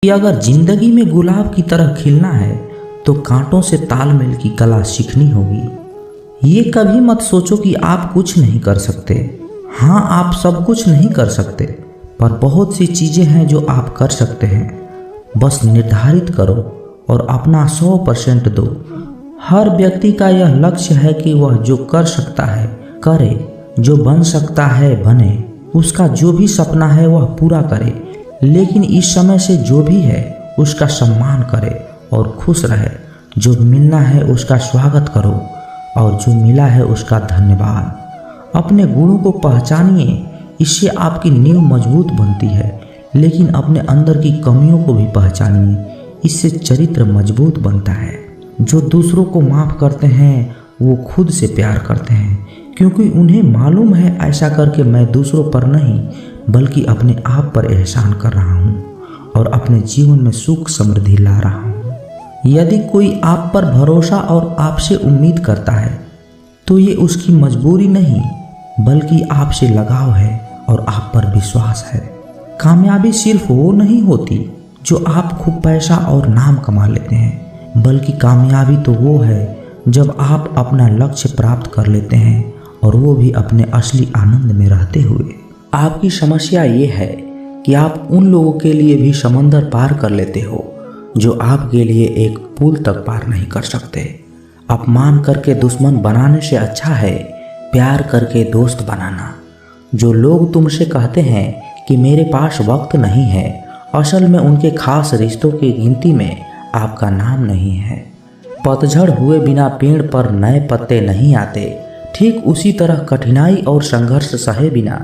कि अगर जिंदगी में गुलाब की तरह खिलना है तो कांटों से तालमेल की कला सीखनी होगी। ये कभी मत सोचो कि आप कुछ नहीं कर सकते। हाँ, आप सब कुछ नहीं कर सकते, पर बहुत सी चीजें हैं जो आप कर सकते हैं। बस निर्धारित करो और अपना 100% दो। हर व्यक्ति का यह लक्ष्य है कि वह जो कर सकता है करे, जो बन सकता है बने, उसका जो भी सपना है वह पूरा करे। लेकिन इस समय से जो भी है उसका सम्मान करे और खुश रहे। जो मिलना है उसका स्वागत करो और जो मिला है उसका धन्यवाद। अपने गुणों को पहचानिए, इससे आपकी नींव मजबूत बनती है। लेकिन अपने अंदर की कमियों को भी पहचानिए, इससे चरित्र मजबूत बनता है। जो दूसरों को माफ़ करते हैं वो खुद से प्यार करते हैं, क्योंकि उन्हें मालूम है ऐसा करके मैं दूसरों पर नहीं बल्कि अपने आप पर एहसान कर रहा हूँ और अपने जीवन में सुख समृद्धि ला रहा हूँ। यदि कोई आप पर भरोसा और आपसे उम्मीद करता है तो ये उसकी मजबूरी नहीं बल्कि आपसे लगाव है और आप पर विश्वास है। कामयाबी सिर्फ वो नहीं होती जो आप खूब पैसा और नाम कमा लेते हैं, बल्कि कामयाबी तो वो है जब आप अपना लक्ष्य प्राप्त कर लेते हैं और वो भी अपने असली आनंद में रहते हुए। आपकी समस्या ये है कि आप उन लोगों के लिए भी समंदर पार कर लेते हो जो आपके लिए एक पुल तक पार नहीं कर सकते। अपमान करके दुश्मन बनाने से अच्छा है प्यार करके दोस्त बनाना। जो लोग तुमसे कहते हैं कि मेरे पास वक्त नहीं है, असल में उनके खास रिश्तों की गिनती में आपका नाम नहीं है। पतझड़ हुए बिना पेड़ पर नए पत्ते नहीं आते। ठीक उसी तरह कठिनाई और संघर्ष सहे बिना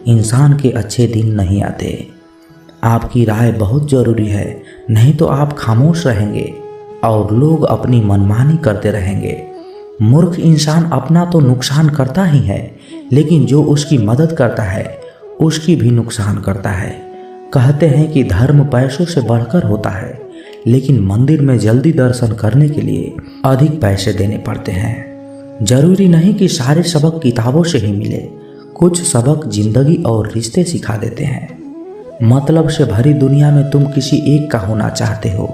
इंसान के अच्छे दिन नहीं आते। आपकी राय बहुत ज़रूरी है, नहीं तो आप खामोश रहेंगे और लोग अपनी मनमानी करते रहेंगे। मूर्ख इंसान अपना तो नुकसान करता ही है, लेकिन जो उसकी मदद करता है उसकी भी नुकसान करता है। कहते हैं कि धर्म पैसों से बढ़कर होता है, लेकिन मंदिर में जल्दी दर्शन करने के लिए अधिक पैसे देने पड़ते हैं। जरूरी नहीं कि सारे सबक किताबों से ही मिले, कुछ सबक जिंदगी और रिश्ते सिखा देते हैं। मतलब से भरी दुनिया में तुम किसी एक का होना चाहते हो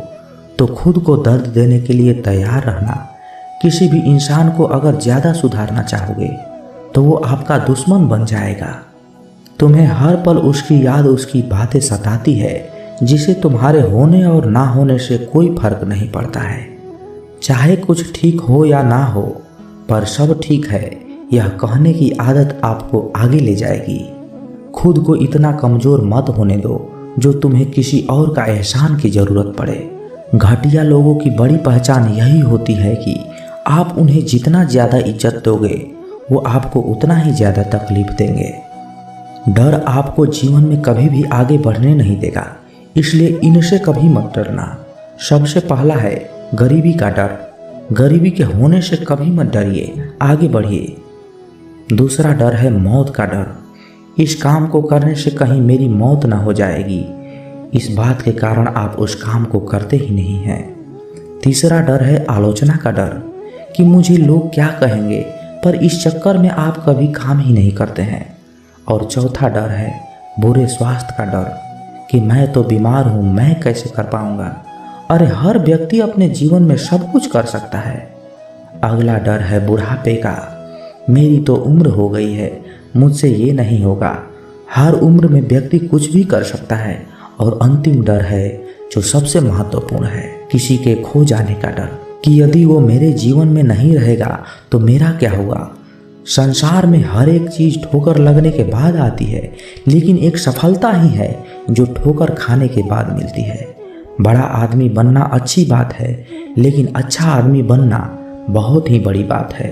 तो खुद को दर्द देने के लिए तैयार रहना। किसी भी इंसान को अगर ज़्यादा सुधारना चाहोगे तो वो आपका दुश्मन बन जाएगा। तुम्हें हर पल उसकी याद, उसकी बातें सताती है, जिसे तुम्हारे होने और ना होने से कोई फर्क नहीं पड़ता है। चाहे कुछ ठीक हो या ना हो, पर सब ठीक है यह कहने की आदत आपको आगे ले जाएगी। खुद को इतना कमज़ोर मत होने दो जो तुम्हें किसी और का एहसान की ज़रूरत पड़े। घटिया लोगों की बड़ी पहचान यही होती है कि आप उन्हें जितना ज़्यादा इज्जत दोगे वो आपको उतना ही ज़्यादा तकलीफ देंगे। डर आपको जीवन में कभी भी आगे बढ़ने नहीं देगा, इसलिए इनसे कभी मत डरना। सबसे पहला है गरीबी का डर। गरीबी के होने से कभी मत डरिए, आगे बढ़िए। दूसरा डर है मौत का डर। इस काम को करने से कहीं मेरी मौत ना हो जाएगी, इस बात के कारण आप उस काम को करते ही नहीं हैं। तीसरा डर है आलोचना का डर कि मुझे लोग क्या कहेंगे, पर इस चक्कर में आप कभी काम ही नहीं करते हैं। और चौथा डर है बुरे स्वास्थ्य का डर कि मैं तो बीमार हूँ, मैं कैसे कर पाऊँगा। अरे हर व्यक्ति अपने जीवन में सब कुछ कर सकता है। अगला डर है बुढ़ापे का। मेरी तो उम्र हो गई है, मुझसे ये नहीं होगा। हर उम्र में व्यक्ति कुछ भी कर सकता है। और अंतिम डर है जो सबसे महत्वपूर्ण है, किसी के खो जाने का डर कि यदि वो मेरे जीवन में नहीं रहेगा तो मेरा क्या होगा। संसार में हर एक चीज़ ठोकर लगने के बाद आती है, लेकिन एक सफलता ही है जो ठोकर खाने के बाद मिलती है। बड़ा आदमी बनना अच्छी बात है, लेकिन अच्छा आदमी बनना बहुत ही बड़ी बात है।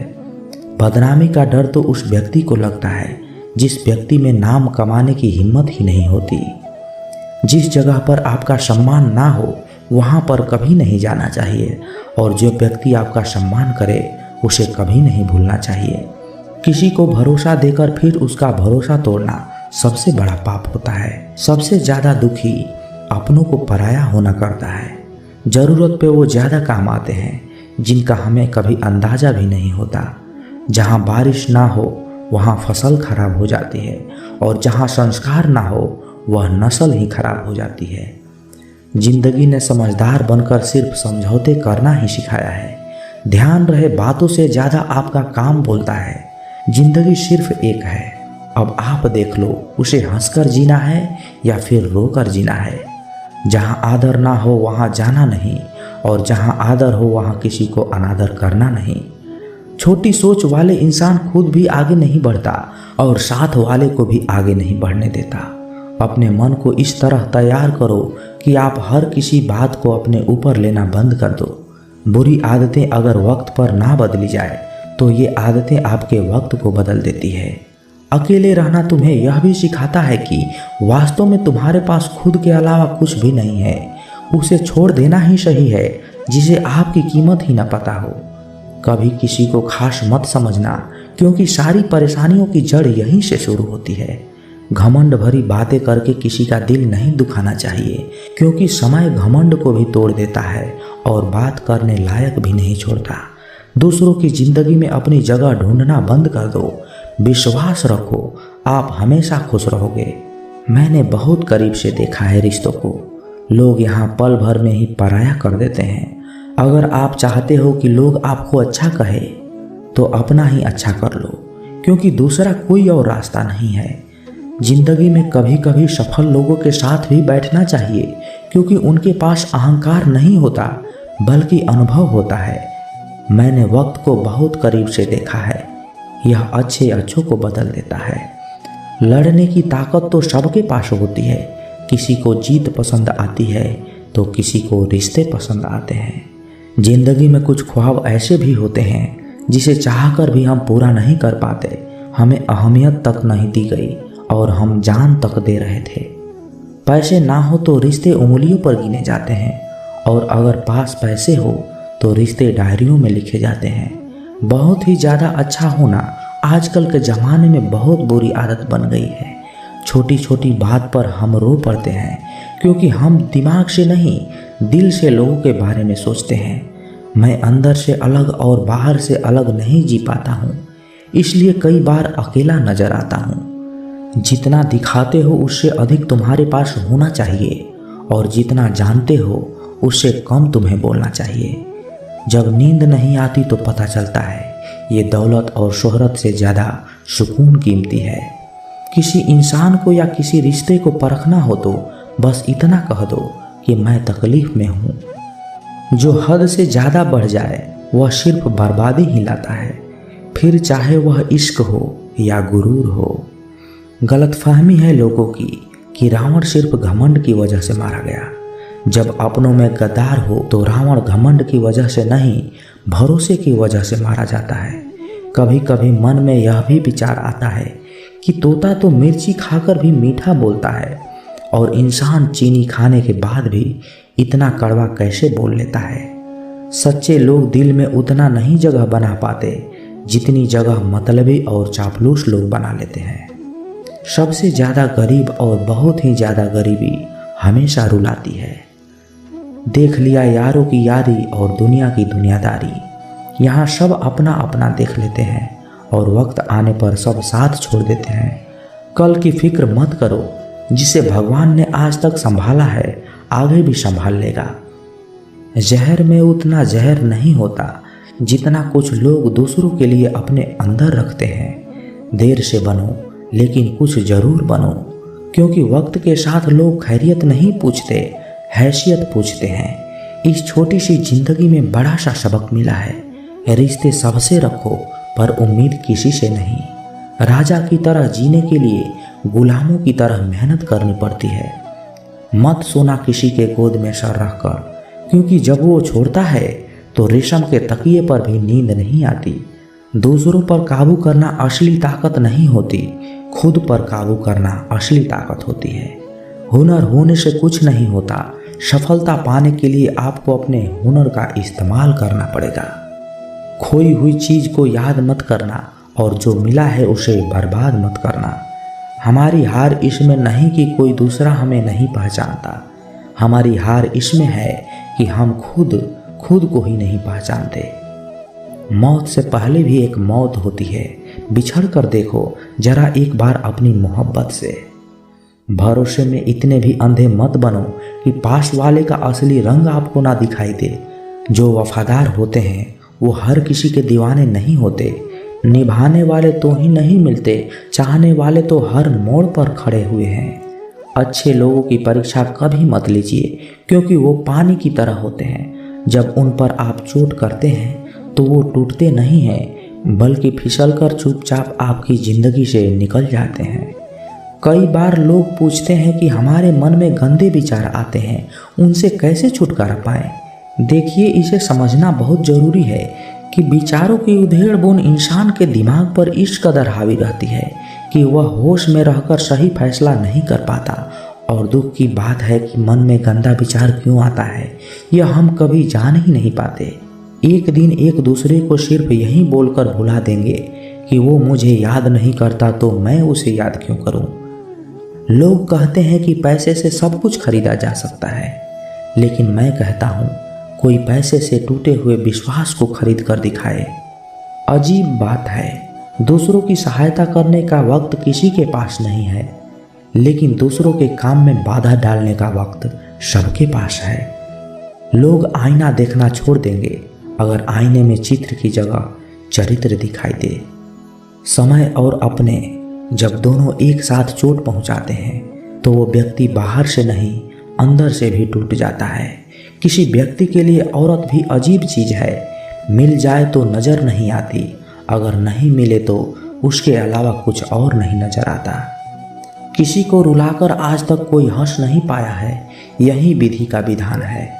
बदनामी का डर तो उस व्यक्ति को लगता है जिस व्यक्ति में नाम कमाने की हिम्मत ही नहीं होती। जिस जगह पर आपका सम्मान ना हो वहाँ पर कभी नहीं जाना चाहिए, और जो व्यक्ति आपका सम्मान करे उसे कभी नहीं भूलना चाहिए। किसी को भरोसा देकर फिर उसका भरोसा तोड़ना सबसे बड़ा पाप होता है। सबसे ज़्यादा दुखी अपनों को पराया होना करता है। ज़रूरत पे वो ज़्यादा काम आते हैं जिनका हमें कभी अंदाज़ा भी नहीं होता। जहाँ बारिश ना हो वहाँ फसल खराब हो जाती है, और जहाँ संस्कार ना हो वह नस्ल ही खराब हो जाती है। जिंदगी ने समझदार बनकर सिर्फ समझौते करना ही सिखाया है। ध्यान रहे, बातों से ज़्यादा आपका काम बोलता है। जिंदगी सिर्फ एक है, अब आप देख लो, उसे हंसकर जीना है या फिर रोकर जीना है। जहाँ आदर ना हो वहाँ जाना नहीं, और जहाँ आदर हो वहाँ किसी को अनादर करना नहीं। छोटी सोच वाले इंसान खुद भी आगे नहीं बढ़ता और साथ वाले को भी आगे नहीं बढ़ने देता। अपने मन को इस तरह तैयार करो कि आप हर किसी बात को अपने ऊपर लेना बंद कर दो। बुरी आदतें अगर वक्त पर ना बदली जाए तो ये आदतें आपके वक्त को बदल देती है। अकेले रहना तुम्हें यह भी सिखाता है कि वास्तव में तुम्हारे पास खुद के अलावा कुछ भी नहीं है। उसे छोड़ देना ही सही है जिसे आपकी कीमत ही न पता हो। कभी किसी को खास मत समझना, क्योंकि सारी परेशानियों की जड़ यहीं से शुरू होती है। घमंड भरी बातें करके किसी का दिल नहीं दुखाना चाहिए, क्योंकि समय घमंड को भी तोड़ देता है और बात करने लायक भी नहीं छोड़ता। दूसरों की जिंदगी में अपनी जगह ढूंढना बंद कर दो। विश्वास रखो, आप हमेशा खुश रहोगे। मैंने बहुत करीब से देखा है रिश्तों को। लोग यहाँ पल भर में ही पराया कर देते हैं। अगर आप चाहते हो कि लोग आपको अच्छा कहे तो अपना ही अच्छा कर लो, क्योंकि दूसरा कोई और रास्ता नहीं है। जिंदगी में कभी कभी सफल लोगों के साथ भी बैठना चाहिए, क्योंकि उनके पास अहंकार नहीं होता बल्कि अनुभव होता है। मैंने वक्त को बहुत करीब से देखा है, यह अच्छों को बदल देता है। लड़ने की ताकत तो सबके पास होती है। किसी को जीत पसंद आती है तो किसी को रिश्ते पसंद आते हैं। जिंदगी में कुछ ख्वाब ऐसे भी होते हैं जिसे चाहकर भी हम पूरा नहीं कर पाते। हमें अहमियत तक नहीं दी गई और हम जान तक दे रहे थे। पैसे ना हो तो रिश्ते उंगलियों पर गिने जाते हैं, और अगर पास पैसे हो तो रिश्ते डायरियों में लिखे जाते हैं। बहुत ही ज़्यादा अच्छा होना आजकल के ज़माने में बहुत बुरी आदत बन गई है। छोटी छोटी बात पर हम रो पड़ते हैं, क्योंकि हम दिमाग से नहीं दिल से लोगों के बारे में सोचते हैं। मैं अंदर से अलग और बाहर से अलग नहीं जी पाता हूँ, इसलिए कई बार अकेला नजर आता हूँ। जितना दिखाते हो उससे अधिक तुम्हारे पास होना चाहिए, और जितना जानते हो उससे कम तुम्हें बोलना चाहिए। जब नींद नहीं आती तो पता चलता है ये दौलत और शोहरत से ज़्यादा सुकून कीमती है। किसी इंसान को या किसी रिश्ते को परखना हो तो बस इतना कह दो कि मैं तकलीफ में हूँ। जो हद से ज़्यादा बढ़ जाए वह सिर्फ बर्बादी ही लाता है, फिर चाहे वह इश्क हो या गुरूर हो। गलतफहमी है लोगों की कि रावण सिर्फ घमंड की वजह से मारा गया। जब अपनों में गद्दार हो तो रावण घमंड की वजह से नहीं, भरोसे की वजह से मारा जाता है। कभी कभी मन में यह भी विचार आता है कि तोता तो मिर्ची खाकर भी मीठा बोलता है, और इंसान चीनी खाने के बाद भी इतना कड़वा कैसे बोल लेता है। सच्चे लोग दिल में उतना नहीं जगह बना पाते जितनी जगह मतलबी और चापलूस लोग बना लेते हैं। सबसे ज़्यादा गरीब और बहुत ही ज़्यादा गरीबी हमेशा रुलाती है। देख लिया यारों की यारी और दुनिया की दुनियादारी। यहाँ सब अपना अपना देख लेते हैं और वक्त आने पर सब साथ छोड़ देते हैं। कल की फिक्र मत करो, जिसे भगवान ने आज तक संभाला है आगे भी संभाल लेगा। जहर में उतना जहर नहीं होता जितना कुछ लोग दूसरों के लिए अपने अंदर रखते हैं। देर से बनो लेकिन कुछ जरूर बनो, क्योंकि वक्त के साथ लोग खैरियत नहीं पूछते, हैसियत पूछते हैं। इस छोटी सी जिंदगी में बड़ा सा सबक मिला है। रिश्ते सबसे रखो पर उम्मीद किसी से नहीं। राजा की तरह जीने के लिए गुलामों की तरह मेहनत करनी पड़ती है। मत सोना किसी के गोद में सर रखकर, क्योंकि जब वो छोड़ता है तो रेशम के तकिए पर भी नींद नहीं आती। दूसरों पर काबू करना असली ताकत नहीं होती, खुद पर काबू करना असली ताकत होती है। हुनर होने से कुछ नहीं होता, सफलता पाने के लिए आपको अपने हुनर का इस्तेमाल करना पड़ेगा। खोई हुई चीज को याद मत करना और जो मिला है उसे बर्बाद मत करना। हमारी हार इसमें नहीं कि कोई दूसरा हमें नहीं पहचानता, हमारी हार इसमें है कि हम खुद को ही नहीं पहचानते। मौत से पहले भी एक मौत होती है, बिछड़ कर देखो जरा एक बार अपनी मोहब्बत से। भरोसे में इतने भी अंधे मत बनो कि पास वाले का असली रंग आपको ना दिखाई दे। जो वफादार होते हैं वो हर किसी के दीवाने नहीं होते। निभाने वाले तो ही नहीं मिलते, चाहने वाले तो हर मोड़ पर खड़े हुए हैं। अच्छे लोगों की परीक्षा कभी मत लीजिए, क्योंकि वो पानी की तरह होते हैं। जब उन पर आप चोट करते हैं तो वो टूटते नहीं हैं, बल्कि फिसलकर चुपचाप आपकी ज़िंदगी से निकल जाते हैं। कई बार लोग पूछते हैं कि हमारे मन में गंदे विचार आते हैं, उनसे कैसे छुटकारा पाएं। देखिए, इसे समझना बहुत ज़रूरी है कि विचारों की उधेड़-बुन इंसान के दिमाग पर इस कदर हावी रहती है कि वह होश में रहकर सही फैसला नहीं कर पाता। और दुख की बात है कि मन में गंदा विचार क्यों आता है, यह हम कभी जान ही नहीं पाते। एक दिन एक दूसरे को सिर्फ यही बोलकर भुला देंगे कि वो मुझे याद नहीं करता तो मैं उसे याद क्यों करूं। लोग कहते हैं कि पैसे से सब कुछ खरीदा जा सकता है, लेकिन मैं कहता हूं कोई पैसे से टूटे हुए विश्वास को खरीद कर दिखाए। अजीब बात है, दूसरों की सहायता करने का वक्त किसी के पास नहीं है, लेकिन दूसरों के काम में बाधा डालने का वक्त सबके पास है। लोग आईना देखना छोड़ देंगे अगर आईने में चित्र की जगह चरित्र दिखाई दे। समय और अपने जब दोनों एक साथ चोट पहुंचाते हैं तो वो व्यक्ति बाहर से नहीं अंदर से भी टूट जाता है। किसी व्यक्ति के लिए औरत भी अजीब चीज़ है, मिल जाए तो नज़र नहीं आती, अगर नहीं मिले तो उसके अलावा कुछ और नहीं नजर आता। किसी को रुलाकर आज तक कोई हंस नहीं पाया है, यही विधि का विधान है।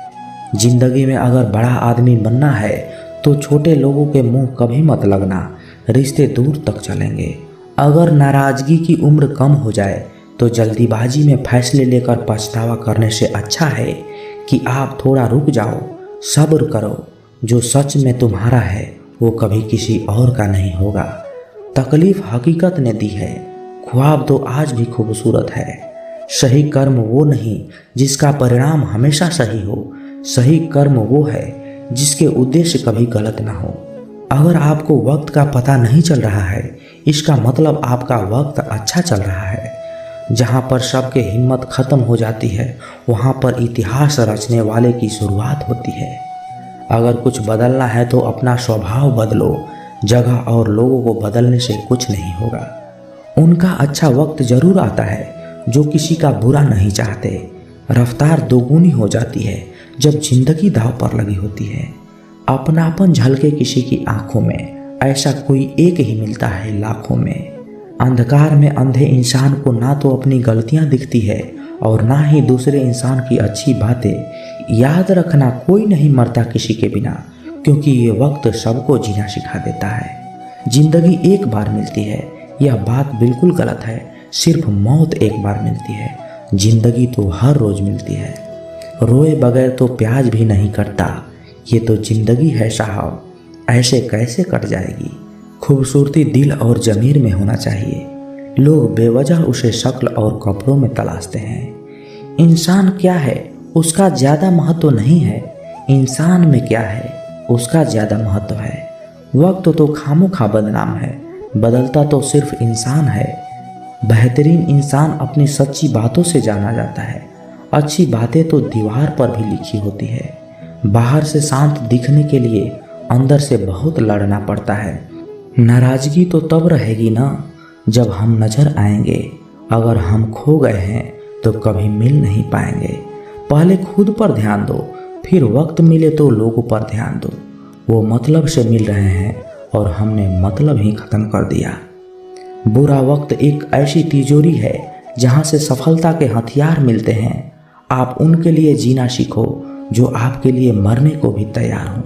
जिंदगी में अगर बड़ा आदमी बनना है तो छोटे लोगों के मुंह कभी मत लगना, रिश्ते दूर तक चलेंगे। अगर नाराज़गी की उम्र कम हो जाए तो जल्दीबाजी में फैसले लेकर पछतावा करने से अच्छा है कि आप थोड़ा रुक जाओ, सब्र करो। जो सच में तुम्हारा है वो कभी किसी और का नहीं होगा। तकलीफ हकीकत ने दी है, ख्वाब तो आज भी खूबसूरत है। सही कर्म वो नहीं जिसका परिणाम हमेशा सही हो, सही कर्म वो है जिसके उद्देश्य कभी गलत ना हो। अगर आपको वक्त का पता नहीं चल रहा है, इसका मतलब आपका वक्त अच्छा चल रहा है। जहाँ पर सबके हिम्मत खत्म हो जाती है, वहाँ पर इतिहास रचने वाले की शुरुआत होती है। अगर कुछ बदलना है तो अपना स्वभाव बदलो, जगह और लोगों को बदलने से कुछ नहीं होगा। उनका अच्छा वक्त जरूर आता है जो किसी का बुरा नहीं चाहते। रफ्तार दोगुनी हो जाती है जब जिंदगी दांव पर लगी होती है। अपनापन झलके किसी की आंखों में, ऐसा कोई एक ही मिलता है लाखों में। अंधकार में अंधे इंसान को ना तो अपनी गलतियां दिखती है और ना ही दूसरे इंसान की अच्छी बातें। याद रखना, कोई नहीं मरता किसी के बिना, क्योंकि ये वक्त सबको जीना सिखा देता है। जिंदगी एक बार मिलती है, यह बात बिल्कुल गलत है। सिर्फ मौत एक बार मिलती है, जिंदगी तो हर रोज मिलती है। रोए बगैर तो प्याज भी नहीं कटता, ये तो जिंदगी है साहब, ऐसे कैसे कट जाएगी। खूबसूरती दिल और ज़मीर में होना चाहिए। लोग बेवजह उसे शक्ल और कपड़ों में तलाशते हैं। इंसान क्या है उसका ज़्यादा महत्व नहीं है, इंसान में क्या है उसका ज़्यादा महत्व है। वक्त तो खामोखा बदनाम है, बदलता तो सिर्फ इंसान है। बेहतरीन इंसान अपनी सच्ची बातों से जाना जाता है। अच्छी बातें तो दीवार पर भी लिखी होती है। बाहर से शांत दिखने के लिए अंदर से बहुत लड़ना पड़ता है। नाराज़गी तो तब रहेगी ना जब हम नज़र आएंगे। अगर हम खो गए हैं तो कभी मिल नहीं पाएंगे। पहले खुद पर ध्यान दो, फिर वक्त मिले तो लोगों पर ध्यान दो। वो मतलब से मिल रहे हैं और हमने मतलब ही ख़त्म कर दिया। बुरा वक्त एक ऐसी तिजोरी है जहाँ से सफलता के हथियार मिलते हैं। आप उनके लिए जीना सीखो जो आपके लिए मरने को भी तैयार हों।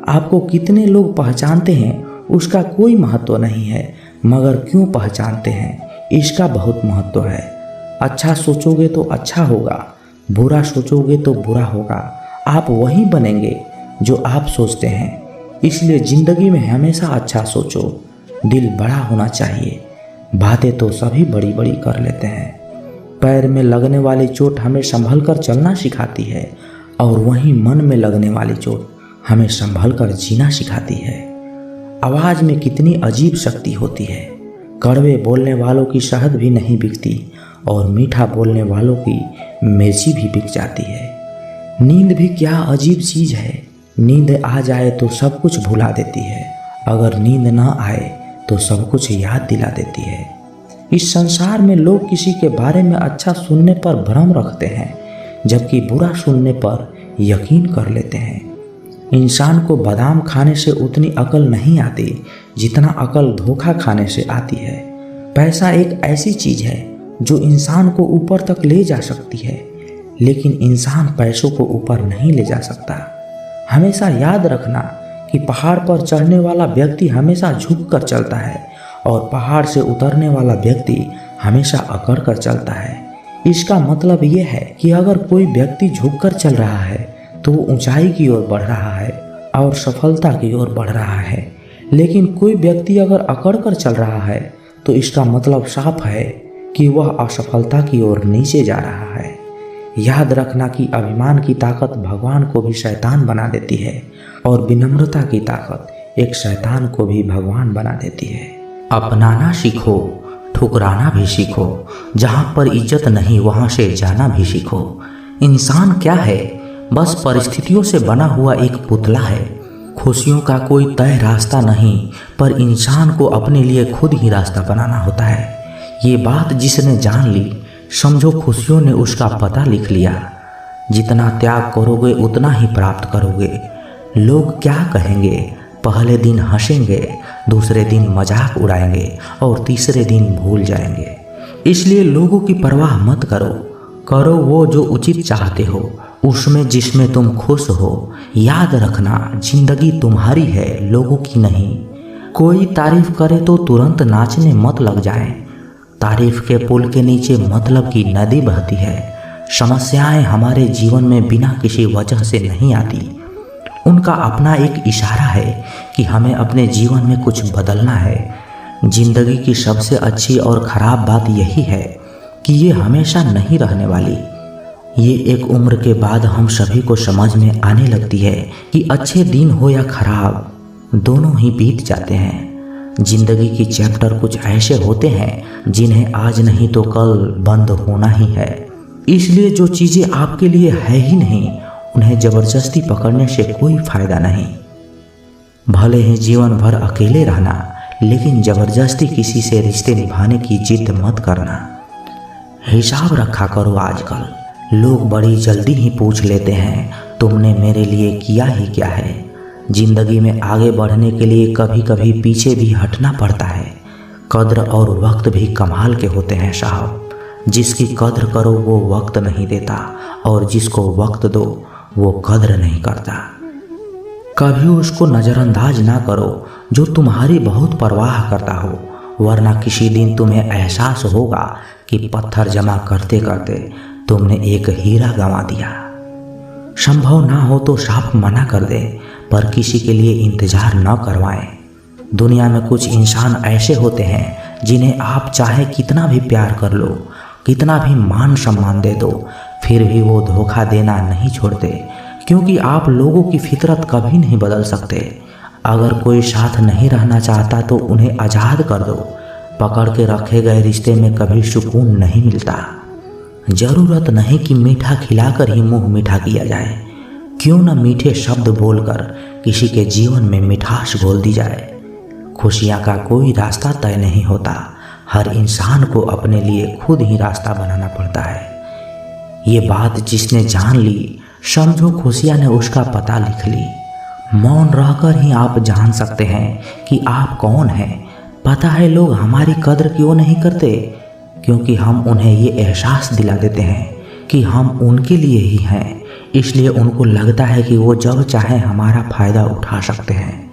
आपको कितने लोग पहचानते हैं उसका कोई महत्व नहीं है, मगर क्यों पहचानते हैं इसका बहुत महत्व है। अच्छा सोचोगे तो अच्छा होगा, बुरा सोचोगे तो बुरा होगा। आप वही बनेंगे जो आप सोचते हैं। इसलिए ज़िंदगी में हमेशा अच्छा सोचो। दिल बड़ा होना चाहिए। बातें तो सभी बड़ी बड़ी कर लेते हैं। पैर में लगने वाली चोट हमें संभल कर चलना सिखाती है, और वहीं मन में लगने वाली चोट हमें संभल कर जीना सिखाती है। आवाज़ में कितनी अजीब शक्ति होती है। कड़वे बोलने वालों की शहद भी नहीं बिकती, और मीठा बोलने वालों की मिर्ची भी बिक जाती है। नींद भी क्या अजीब चीज़ है। नींद आ जाए तो सब कुछ भुला देती है, अगर नींद ना आए तो सब कुछ याद दिला देती है। इस संसार में लोग किसी के बारे में अच्छा सुनने पर भ्रम रखते हैं, जबकि बुरा सुनने पर यकीन कर लेते हैं। इंसान को बादाम खाने से उतनी अकल नहीं आती जितना अकल धोखा खाने से आती है। पैसा एक ऐसी चीज़ है जो इंसान को ऊपर तक ले जा सकती है, लेकिन इंसान पैसों को ऊपर नहीं ले जा सकता। हमेशा याद रखना कि पहाड़ पर चढ़ने वाला व्यक्ति हमेशा झुक कर चलता है और पहाड़ से उतरने वाला व्यक्ति हमेशा अकड़ कर चलता है। इसका मतलब ये है कि अगर कोई व्यक्ति झुककर चल रहा है तो वो ऊंचाई की ओर बढ़ रहा है और सफलता की ओर बढ़ रहा है, लेकिन कोई व्यक्ति अगर अकड़ कर चल रहा है तो इसका मतलब साफ है कि वह असफलता की ओर नीचे जा रहा है। याद रखना कि अभिमान की ताकत भगवान को भी शैतान बना देती है और विनम्रता की ताकत एक शैतान को भी भगवान बना देती है। अपनाना सीखो, ठुकराना भी सीखो। जहाँ पर इज्जत नहीं वहाँ से जाना भी सीखो। इंसान क्या है? बस परिस्थितियों से बना हुआ एक पुतला है। खुशियों का कोई तय रास्ता नहीं, पर इंसान को अपने लिए खुद ही रास्ता बनाना होता है। ये बात जिसने जान ली, समझो खुशियों ने उसका पता लिख लिया। जितना त्याग करोगे उतना ही प्राप्त करोगे। लोग क्या कहेंगे? पहले दिन हंसेंगे, दूसरे दिन मजाक उड़ाएंगे और तीसरे दिन भूल जाएंगे। इसलिए लोगों की परवाह मत करो। करो वो जो उचित चाहते हो, उसमें जिसमें तुम खुश हो। याद रखना, जिंदगी तुम्हारी है, लोगों की नहीं। कोई तारीफ करे तो तुरंत नाचने मत लग जाएं। तारीफ के पुल के नीचे मतलब की नदी बहती है। समस्याएं हमारे जीवन में बिना किसी वजह से नहीं आती। उनका अपना एक इशारा है कि हमें अपने जीवन में कुछ बदलना है। जिंदगी की सबसे अच्छी और ख़राब बात यही है कि ये हमेशा नहीं रहने वाली। ये एक उम्र के बाद हम सभी को समझ में आने लगती है कि अच्छे दिन हो या खराब, दोनों ही बीत जाते हैं। जिंदगी की चैप्टर कुछ ऐसे होते हैं जिन्हें आज नहीं तो कल बंद होना ही है। इसलिए जो चीज़ें आपके लिए है ही नहीं, उन्हें जबरदस्ती पकड़ने से कोई फायदा नहीं। भले ही जीवन भर अकेले रहना, लेकिन जबरदस्ती किसी से रिश्ते निभाने की जिद मत करना। हिसाब रखा करो। आजकल लोग बड़ी जल्दी ही पूछ लेते हैं, तुमने मेरे लिए किया ही क्या है। जिंदगी में आगे बढ़ने के लिए कभी कभी पीछे भी हटना पड़ता है। कद्र और वक्त भी कमाल के होते हैं साहब। जिसकी कद्र करो वो वक्त नहीं देता, और जिसको वक्त दो वो कद्र नहीं करता। कभी उसको नज़रअंदाज ना करो जो तुम्हारी बहुत परवाह करता हो, वरना किसी दिन तुम्हें एहसास होगा कि पत्थर जमा करते करते तुमने एक हीरा गंवा दिया। संभव ना हो तो साफ मना कर दे, पर किसी के लिए इंतजार न करवाएं। दुनिया में कुछ इंसान ऐसे होते हैं जिन्हें आप चाहे कितना भी प्यार कर लो, कितना भी मान सम्मान दे दो, फिर भी वो धोखा देना नहीं छोड़ते, क्योंकि आप लोगों की फितरत कभी नहीं बदल सकते। अगर कोई साथ नहीं रहना चाहता तो उन्हें आज़ाद कर दो। पकड़ के रखे गए रिश्ते में कभी सुकून नहीं मिलता। ज़रूरत नहीं कि मीठा खिलाकर ही मुंह मीठा किया जाए। क्यों न मीठे शब्द बोलकर किसी के जीवन में मिठास घोल दी जाए। खुशियाँ का कोई रास्ता तय नहीं होता, हर इंसान को अपने लिए खुद ही रास्ता बनाना पड़ता है। ये बात जिसने जान ली, समझो खुशियाँ ने उसका पता लिख ली। मौन रहकर ही आप जान सकते हैं कि आप कौन हैं। पता है लोग हमारी कद्र क्यों नहीं करते? क्योंकि हम उन्हें ये एहसास दिला देते हैं कि हम उनके लिए ही हैं। इसलिए उनको लगता है कि वो जब चाहे हमारा फ़ायदा उठा सकते हैं।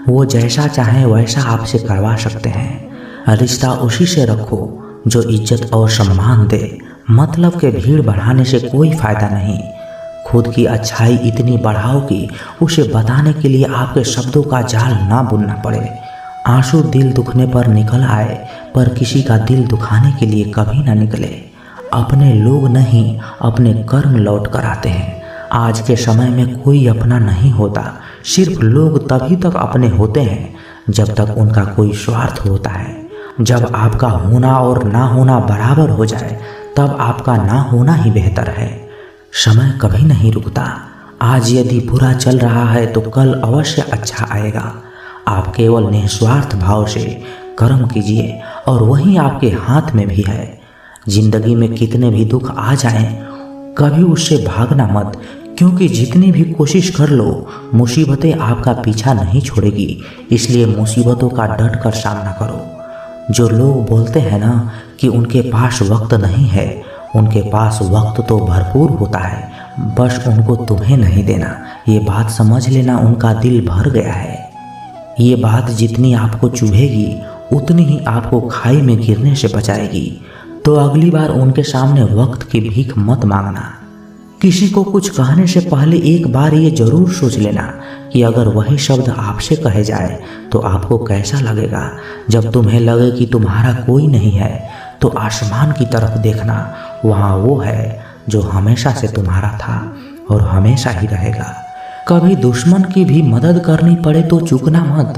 वो जैसा चाहे वैसा आपसे करवा सकते हैं। रिश्ता उसी से रखो जो इज्जत और सम्मान दे। मतलब के भीड़ बढ़ाने से कोई फ़ायदा नहीं। खुद की अच्छाई इतनी बढ़ाओ कि उसे बताने के लिए आपके शब्दों का जाल ना बुनना पड़े। आंसू दिल दुखने पर निकल आए, पर किसी का दिल दुखाने के लिए कभी ना निकले। अपने लोग नहीं, अपने कर्म लौट कर आते हैं। आज के समय में कोई अपना नहीं होता। सिर्फ लोग तभी तक अपने होते हैं जब तक उनका कोई स्वार्थ होता है। जब आपका होना और ना होना बराबर हो जाए तब आपका ना होना ही बेहतर है। समय कभी नहीं रुकता। आज यदि बुरा चल रहा है तो कल अवश्य अच्छा आएगा। आप केवल निस्वार्थ भाव से कर्म कीजिए और वही आपके हाथ में भी है। जिंदगी में कितने भी दुख आ जाएं, कभी उससे भागना मत, क्योंकि जितनी भी कोशिश कर लो मुसीबतें आपका पीछा नहीं छोड़ेगी। इसलिए मुसीबतों का डट कर सामना करो। जो लोग बोलते हैं ना कि उनके पास वक्त नहीं है, उनके पास वक्त तो भरपूर होता है, बस उनको तुम्हें नहीं देना। ये बात समझ लेना, उनका दिल भर गया है। ये बात जितनी आपको चुभेगी उतनी ही आपको खाई में गिरने से बचाएगी। तो अगली बार उनके सामने वक्त की भीख मत मांगना। किसी को कुछ कहने से पहले एक बार ये जरूर सोच लेना कि अगर वही शब्द आपसे कहे जाए तो आपको कैसा लगेगा। जब तुम्हें लगे कि तुम्हारा कोई नहीं है तो आसमान की तरफ देखना, वहाँ वो है जो हमेशा से तुम्हारा था और हमेशा ही रहेगा। कभी दुश्मन की भी मदद करनी पड़े तो चूकना मत,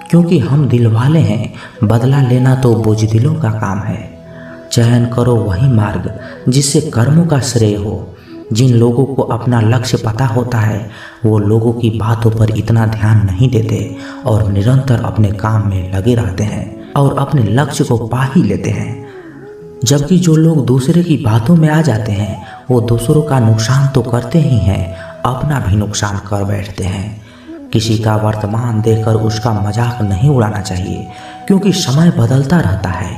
क्योंकि हम दिल वाले हैं। बदला लेना तो बुज़दिलों का काम है। चयन करो वही मार्ग जिससे कर्मों का श्रेय हो। जिन लोगों को अपना लक्ष्य पता होता है वो लोगों की बातों पर इतना ध्यान नहीं देते और निरंतर अपने काम में लगे रहते हैं और अपने लक्ष्य को पा ही लेते हैं। जबकि जो लोग दूसरे की बातों में आ जाते हैं वो दूसरों का नुकसान तो करते ही हैं, अपना भी नुकसान कर बैठते हैं। किसी का वर्तमान देखकर उसका मजाक नहीं उड़ाना चाहिए, क्योंकि समय बदलता रहता है।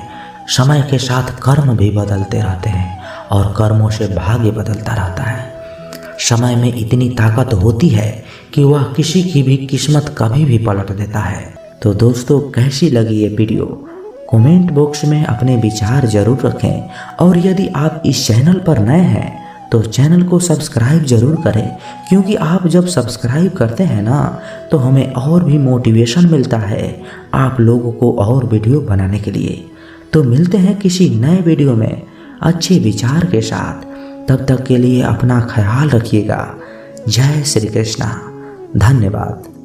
समय के साथ कर्म भी बदलते रहते हैं और कर्मों से भाग्य बदलता रहता है। समय में इतनी ताकत होती है कि वह किसी की भी किस्मत कभी भी पलट देता है। तो दोस्तों, कैसी लगी ये वीडियो? कमेंट बॉक्स में अपने विचार जरूर रखें और यदि आप इस चैनल पर नए हैं तो चैनल को सब्सक्राइब जरूर करें, क्योंकि आप जब सब्सक्राइब करते हैं ना तो हमें और भी मोटिवेशन मिलता है आप लोगों को और वीडियो बनाने के लिए। तो मिलते हैं किसी नए वीडियो में अच्छे विचार के साथ। तब तक के लिए अपना ख्याल रखिएगा। जय श्री कृष्णा। धन्यवाद।